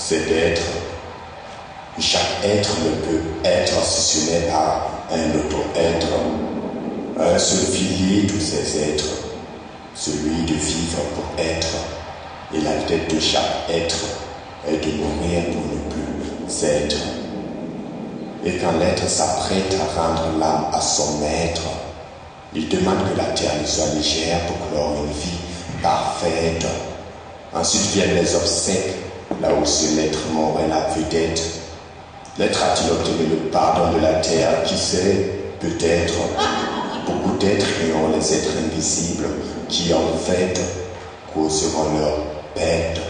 c'est d'être. Chaque être ne peut être si ce n'est par un autre être. Un seul fil lie tous ces êtres, celui de vivre pour être. Et la tête de chaque être est de mourir pour ne plus être. Et quand l'être s'apprête à rendre l'âme à son maître, il demande que la terre lui soit légère pour clore une vie parfaite. Ensuite viennent les obsèques, là où seul l'être mort est la vedette. L'être a-t-il obtenu le pardon de la terre? Qui sait? Peut-être. Beaucoup d'êtres ont les êtres invisibles qui en fait causeront leur perte.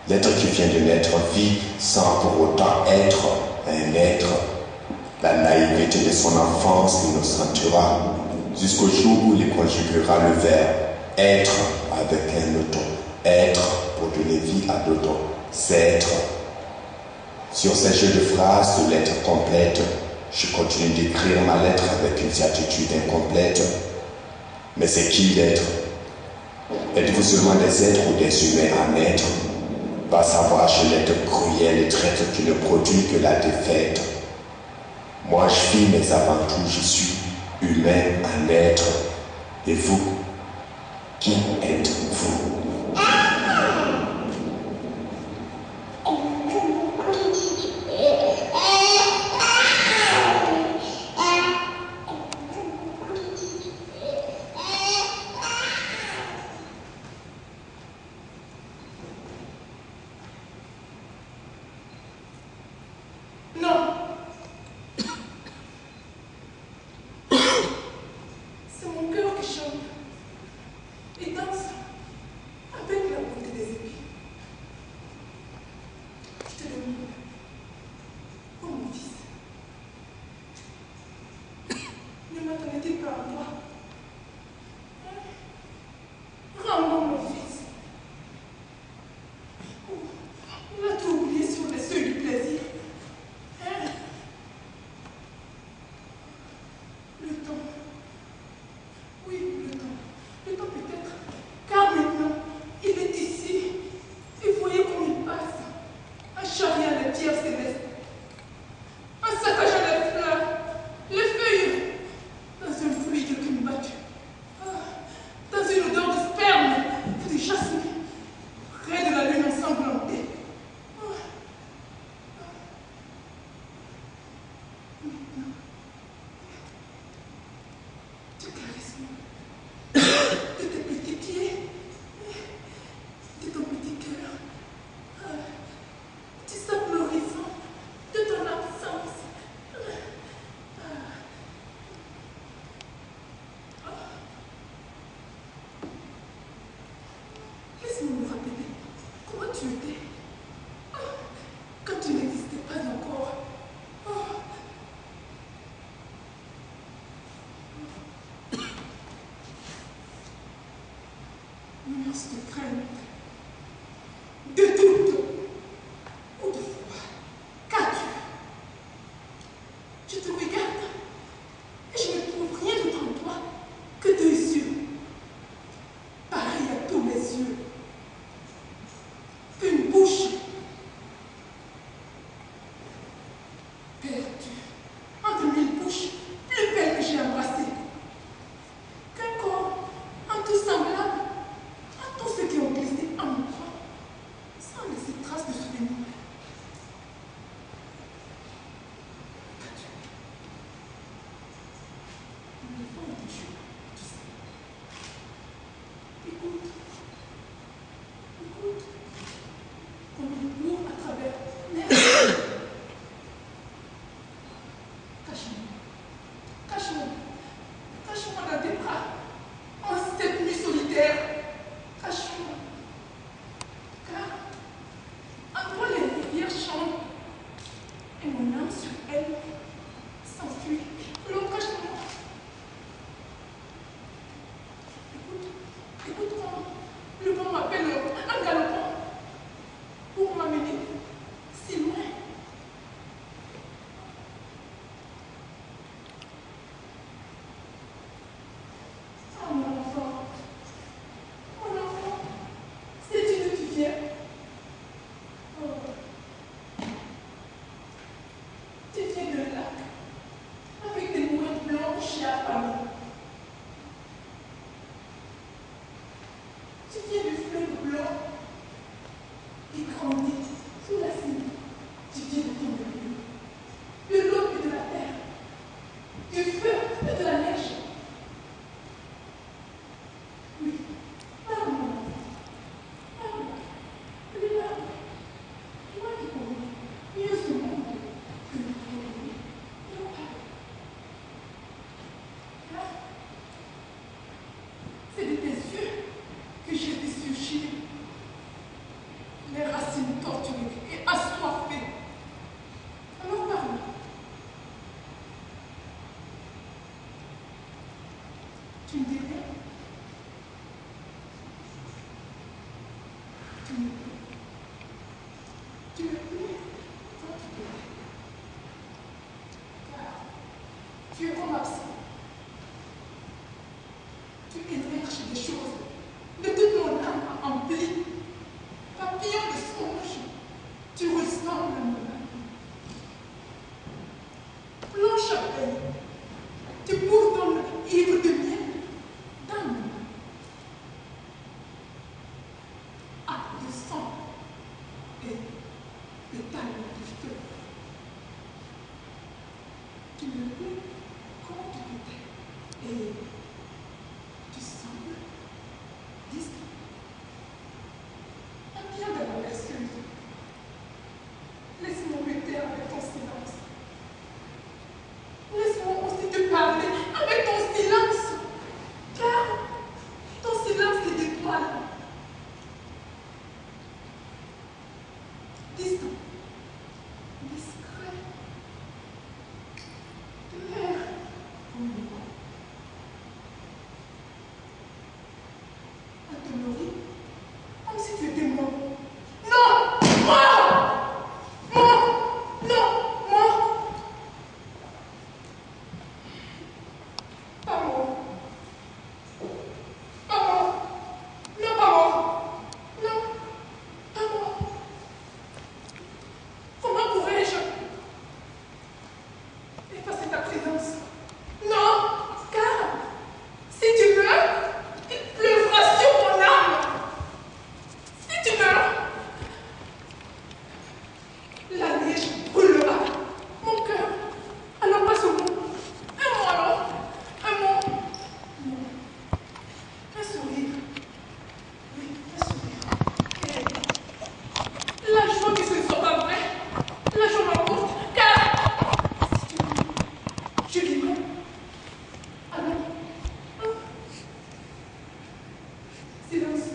L'être qui vient de naître vit sans pour autant être un être. La naïveté de son enfance l'innocentera jusqu'au jour où il conjuguera le verbe être avec un autre être pour donner vie à d'autres êtres. Sur ces jeux de phrases de lettres complètes, je continue d'écrire ma lettre avec une certitude incomplète. Mais c'est qui l'être? Êtes-vous seulement des êtres ou des humains à naître? Va savoir chez l'être cruel et traître qui ne produit que la défaite. Moi je vis, mais avant tout je suis humain à naître. Et vous, qui êtes-vous? De crainte, de doute ou de foi, qu'as-tu? Je te regarde et je ne trouve rien d'autre en toi que deux yeux, pareils à tous mes yeux, qu'une bouche perdue entre mille bouches plus belles que j'ai embrassées, qu'un corps en tout semblable à tous ceux qui ont glissé en moi, sans laisser trace de souvenirs. Le vent de Dieu, tu sais. Écoute, écoute, comme il court à travers l'air. Cache-moi, cache-moi, cache-moi dans tes bras, en cette nuit solitaire. Cache-moi, car entre les rivières chantent et mon âme sur elle s'enfuit. Non, cache-moi. Écoute, écoute quand le vent m'appelle en galopant pour m'amener si loin. Oh mon enfant, sais-tu d'où tu viens? Oh. Tu viens du fleuve blanc qui grandit sous la cime. Tu viens de ton milieu, de l'eau et de la terre, du feu et de la neige. Oui, parle-moi, parle-moi, regarde. Moi qui connais mieux ce monde que le premier. Non, parle. Là, c'est de tes yeux que j'ai vu surgir les racines torturées et assoiffées. Alors parle. Tu me dis rien? Tu me plais? Tu me plais? Toi, tu me plais. Car tu es comme absent. Tu émerges des choses de toute mon âme emplie. Papillon de songe, tu ressembles à mon âme. Blanche abeille, tu bourdonnes ivre de miel dans mon âme. Acte de sang et de talons de feu. Tu me plais comme tu étais et tu sembles distant. Viens de mon excuse. Laisse-moi me taire avec ton silence. Laisse-moi aussi te parler avec ton silence. Car ton silence est d'étoile. Distant, discret, clair comme le vent. À te nourrir comme si tu étais mort. Non! Mort! Mort! Non! Mort! Pas mort. Pas mort. Non, pas mort. Non, pas mort. Comment pourrais-je effacer ta présence? Non! Car si tu meurs, il pleuvra sur mon âme. Si tu meurs, la neige brûlera mon cœur. Alors passe au mot. Un mot alors. Un mot. Non. Un sourire. Oui, un sourire. Et la joie que ce ne soit pas vrai. La joie m'emporte. Car si tu veux, je vivrai. Alors. Silence.